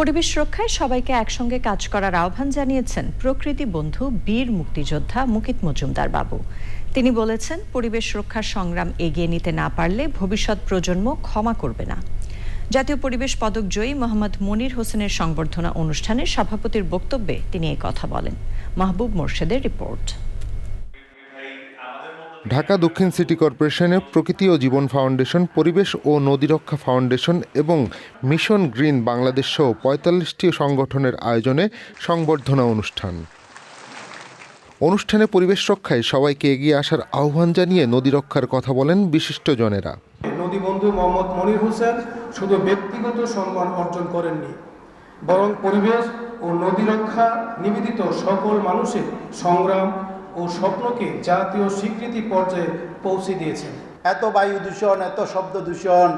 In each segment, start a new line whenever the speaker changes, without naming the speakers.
পরিবেশ রক্ষায় সবাইকে একসঙ্গে কাজ করার আহ্বান জানিয়েছেন প্রকৃতি বন্ধু বীর মুক্তিযোদ্ধা মুকিত মজুমদার বাবু। তিনি বলেছেন, পরিবেশ রক্ষার সংগ্রাম এগিয়ে নিতে না পারলে ভবিষ্যৎ প্রজন্ম ক্ষমা করবে না। জাতীয় পরিবেশ পদক জয়ী মোহাম্মদ মনির হোসেনের সংবর্ধনা অনুষ্ঠানে সভাপতির বক্তব্যে তিনি এই কথা বলেন। মাহবুব মোর্শেদের রিপোর্ট।
ঢাকা দক্ষিণ সিটি কর্পোরেশনের প্রকৃতি ও জীবন ফাউন্ডেশন, পরিবেশ ও নদী রক্ষা ফাউন্ডেশন এবং মিশন গ্রিন বাংলাদেশ সহ ৪৫টি সংগঠনের আয়োজনে সংবর্ধনা অনুষ্ঠানে পরিবেশ রক্ষায় সবাইকে এগিয়ে আসার আহ্বান জানিয়ে নদী রক্ষার কথা বলেন বিশিষ্টজনেরা।
নদী বন্ধু মোহাম্মদ মনির হোসেন শুধু ব্যক্তিগত সম্মান অর্জন করেননি, বরং পরিবেশ ও নদী রক্ষা নিবেদিত সকল মানুষের সংগ্রাম ও স্বপ্নকে জাতীয় স্বীকৃতি পর্যায়ে পৌঁছে দিয়েছেন।
এত বায়ু দূষণ, এত শব্দ দূষণ,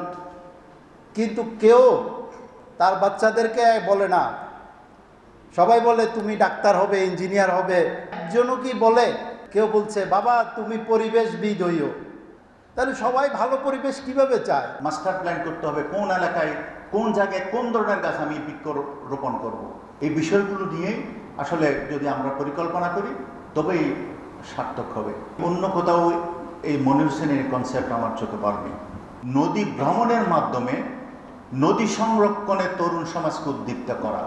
কিন্তু কেউ তার বাচ্চাদেরকে বলে না। সবাই বলে তুমি ডাক্তার হবে, ইঞ্জিনিয়ার হবে, একজনও কি বলে? কেউ বলছে বাবা তুমি পরিবেশবিদ হইও। তাহলে সবাই ভালো পরিবেশ কিভাবে চায়?
মাস্টার প্ল্যান করতে হবে, কোন এলাকায় কোন জায়গায় কোন ধরনের গাছ আমি বৃক্ষরোপণ করব। এই বিষয়গুলো নিয়েই আসলে যদি আমরা পরিকল্পনা করি তবেই সার্থক হবে। অন্য কোথাও এই মনির হোসেনের কনসেপ্ট আমার চোখে পড়েনি। নদী ভ্রমণের মাধ্যমে নদী সংরক্ষণে তরুণ সমাজকে উদ্দীপ্ত করা,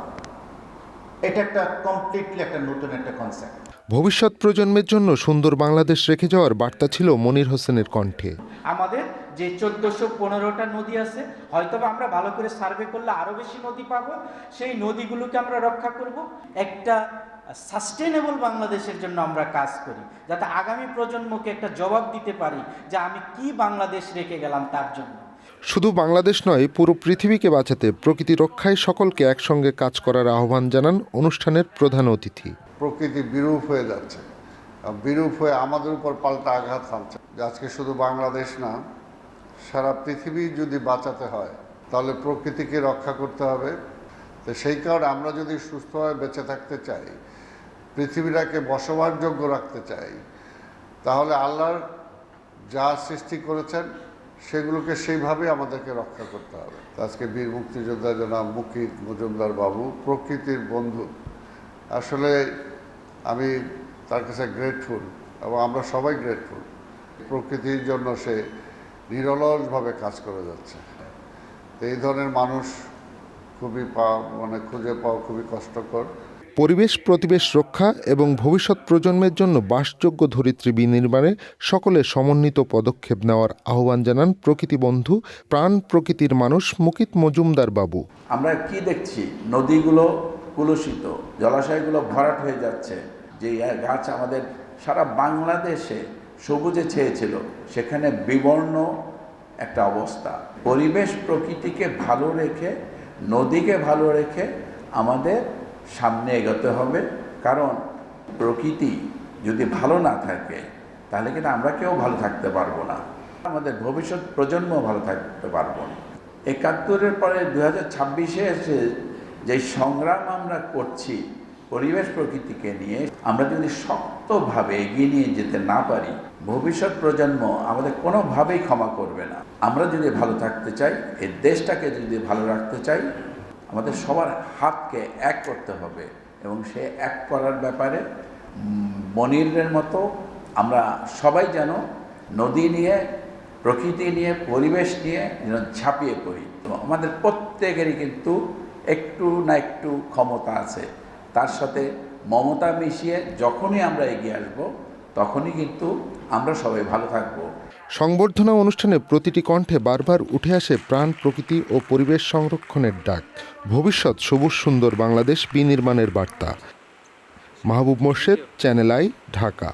এটা একটা কমপ্লিটলি একটা নতুন একটা কনসেপ্ট।
ভবিষ্যৎ প্রজন্মের জন্য সুন্দর বাংলাদেশ রেখে যাওয়ার বার্তা ছিল মনির হোসেনের কণ্ঠে।
আমাদের যে ১৪১৫টা নদী আছে, হয়তো আমরা ভালো করে সার্ভে করলে আরো বেশি নদী পাবো। সেই নদীগুলোকে আমরা রক্ষা করব, একটা সাস্টেনেবল বাংলাদেশের জন্য আমরা কাজ করি, যাতে আগামী প্রজন্মকে একটা জবাব দিতে পারি যে আমি কি বাংলাদেশ রেখে গেলাম তার জন্য।
শুধু বাংলাদেশ নয়, পুরো পৃথিবীকে বাঁচাতে প্রকৃতি রক্ষায় সকলকে একসঙ্গে কাজ করার আহ্বান জানান অনুষ্ঠানের প্রধান অতিথি।
প্রকৃতি বিরূপ হয়ে যাচ্ছে, বিরূপ হয়ে আমাদের উপর পাল্টা আঘাত হানছে। আজকে শুধু বাংলাদেশ না, সারা পৃথিবী যদি বাঁচাতে হয় তাহলে প্রকৃতিকে রক্ষা করতে হবে। তো সেই কারণে আমরা যদি সুস্থভাবে বেঁচে থাকতে চাই, পৃথিবীটাকে বসবাসযোগ্য রাখতে চাই, তাহলে আল্লাহর যা সৃষ্টি করেছেন সেগুলোকে সেইভাবে আমাদেরকে রক্ষা করতে হবে। আজকে বীর মুক্তিযোদ্ধা জনাব মুকিত মজুমদার বাবু, প্রকৃতির বন্ধু, আসলে আমি তার কাছে গ্রেটফুল এবং আমরা সবাই গ্রেটফুল। প্রকৃতির জন্য সে নিরলসভাবে কাজ করে যাচ্ছে। এই ধরনের মানুষ খুবই খুঁজে পাওয়া খুবই কষ্টকর।
পরিবেশ প্রতিবেশ রক্ষা এবং ভবিষ্যৎ প্রজন্মের জন্য বাসযোগ্য ধরিত্রী বিনির্মাণে সকলের সমন্বিত পদক্ষেপ নেওয়ার আহ্বান জানান প্রকৃতি বন্ধু প্রাণ প্রকৃতির মানুষ মুকিত মজুমদার বাবু।
আমরা কি দেখছি? নদীগুলো কলুষিত, জলাশয়গুলো ভরাট হয়ে যাচ্ছে। যে গাছ আমাদের সারা বাংলাদেশে সবুজে ছেয়েছিল, সেখানে বিবর্ণ একটা অবস্থা। পরিবেশ প্রকৃতিকে ভালো রেখে, নদীকে ভালো রেখে আমাদের সামনে এগোতে হবে। কারণ প্রকৃতি যদি ভালো না থাকে তাহলে কিন্তু আমরা কেউ ভালো থাকতে পারবো না, আমাদের ভবিষ্যৎ প্রজন্ম ভালো থাকতে পারবো না। ৭১-এর পরে ২০২৬-এ এসে যে সংগ্রাম আমরা করছি পরিবেশ প্রকৃতিকে নিয়ে, আমরা যদি শক্তভাবে এগিয়ে নিয়ে যেতে না পারি, ভবিষ্যৎ প্রজন্ম আমাদের কোনোভাবেই ক্ষমা করবে না। আমরা যদি ভালো থাকতে চাই, এই দেশটাকে যদি ভালো রাখতে চাই, আমাদের সবার হাতকে এক করতে হবে এবং সে এক করার ব্যাপারে মনিরের মতো আমরা সবাই যেন নদী নিয়ে, প্রকৃতি নিয়ে, পরিবেশ নিয়ে যেন ঝাঁপিয়ে পড়ি। তো আমাদের প্রত্যেকেরই কিন্তু একটু না একটু ক্ষমতা আছে, তার সাথে মমতা মিশিয়ে যখনই আমরা এগিয়ে আসব তখনই কিন্তু আমরা সবাই ভালো থাকব।
সংবর্ধনা অনুষ্ঠানে প্রতিটি কণ্ঠে বারবার উঠে আসে প্রাণ প্রকৃতি ও পরিবেশ সংরক্ষণের ডাক, ভবিষ্যৎ সবুজ সুন্দর বাংলাদেশ বিনির্মাণের বার্তা। মাহবুব মোর্শেদ, চ্যানেল আই, ঢাকা।